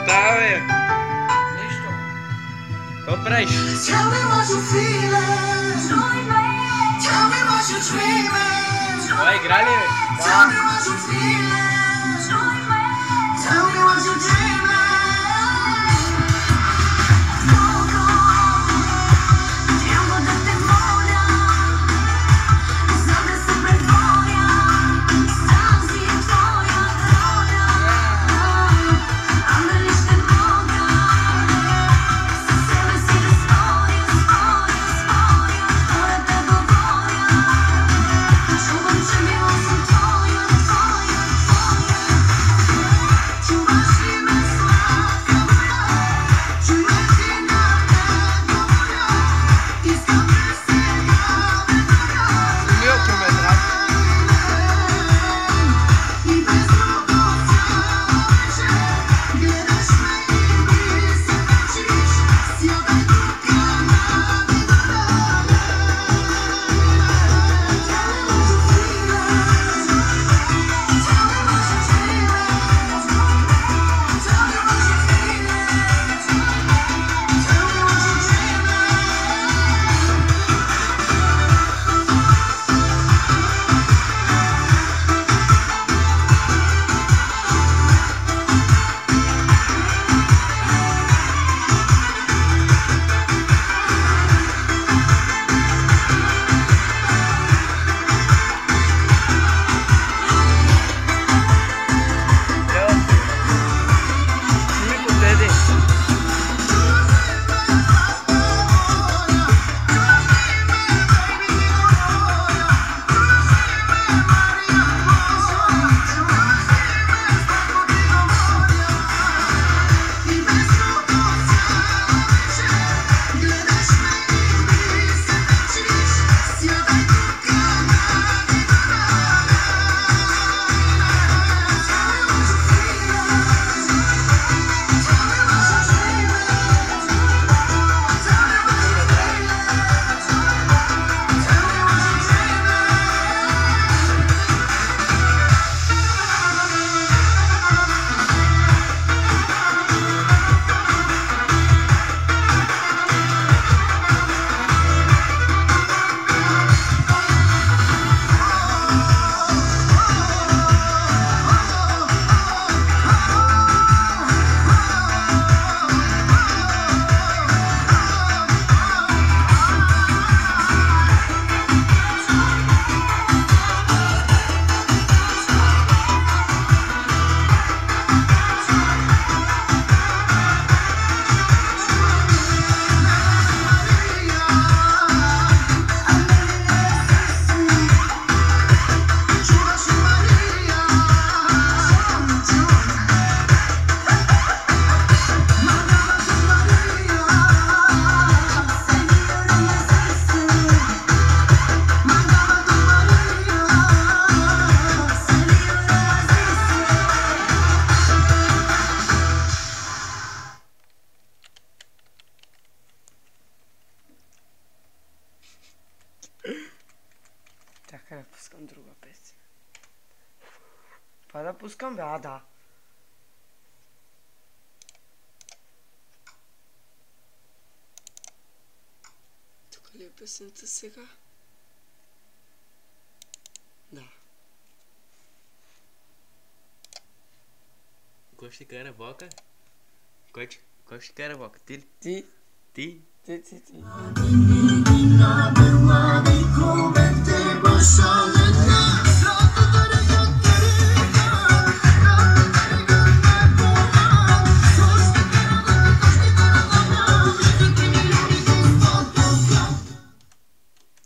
Става, бе! Нищо. Какво правиш? Tell me what you feeling. Tell me what you dreaming. Това игра ли, бе? Tell me what you feeling. Tell me what you dreaming. Tiempo de memoria. Zamknę sobie dworia. Sam z nim twoja droga. Ale liczę Boga. Sobie sobie swoje, które tego woria. Czuwam, że miłosą twoją. Czuwasz zimę słodka moja. Czuję cię na tego moja. I zgapię syna wydoga. Meu kilometragem. I bez trudu całe się gledasz me i se tańczysz. Zjadaj tylko na wydoga. Tell me what you feeling. Tell me what you dreaming. Tell me what you feeling. Tell me what you Sim, com Teddy. Чакай да пускам друга песен. Това да пускам, бе? А, да. Тук ли е песента сега? Да. Кой ще кара влака? Кой ще кара влака? Ти ли? Ти, Ти? ти.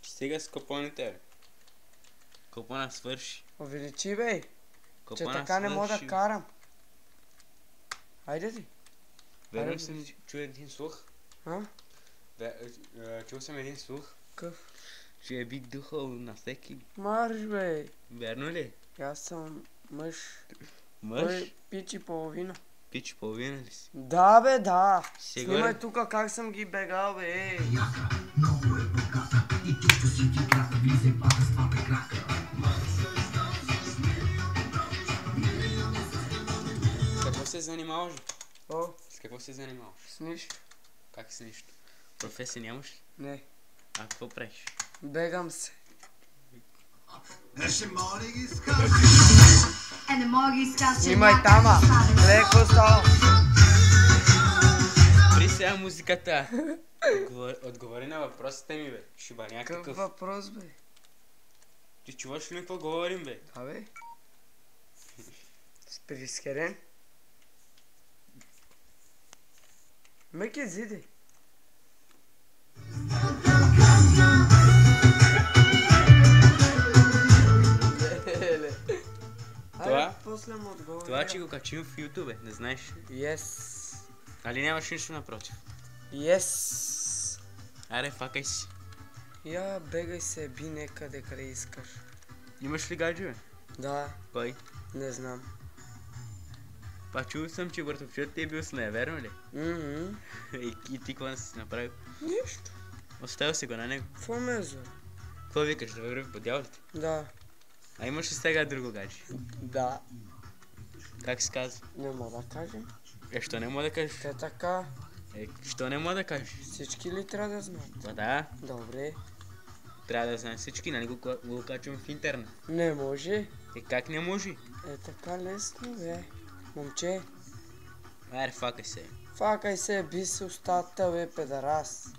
Стига с купоните, бе. Купона свърши. Увеличи, бе. Че Купона така не мога да свърши. карам. Хайде ти. Верно Айде, съм чул един слух. А? Чул съм един слух, Къв? че е бих духал на всеки. Марш, бе. Верно ли? Аз съм мъж. Мъж? Той пич и половина. Пич половина ли си? Да, бе, да. Сигурен? Снимай тука как съм ги бегал, бе. Какво се занимаваш? О, С какво се занимаваш? с нищо. Как с нищо? Професия нямаш ли? Не. А какво правиш? Бегам се. Снимай тама. Гледай какво става. При сега музиката. Отговори на въпросите ми, бе. Шибаняк Какъв такъв. въпрос, бе? Ти чуваш ли ми какво говорим, бе? Да, бе. Спирискерен. Меки зиди. Леле. Това? Айде, после му отговоря. Това, че го качим в YouTube, не знаеш. Yes. Али нямаш нищо напротив? Yes. Аре, факай си. Я бегай се, би некъде къде искаш. Имаш ли гадже, бе? Да, Кой? не знам. Па чул съм, че братовчет ти е бил с нея, верно ли? И ти какво си направил? Нищо. Оставил си го на него. Какво ме зва? Какво викаш, да върви по дяволите? Да. А имаш ли сега друго гадже? Да. Как се казва? Не мога да кажем. Що не мога да кажеш? Те така. Що не мога да кажеш? Всички ли трябва да знаят? Ба да, Добре. трябва да знаем всички, нали го качвам в интернет. Не може. Как не може? Така лесно, бе. Момче, Аре, факай се. факай се, би се устата, бе, педарас.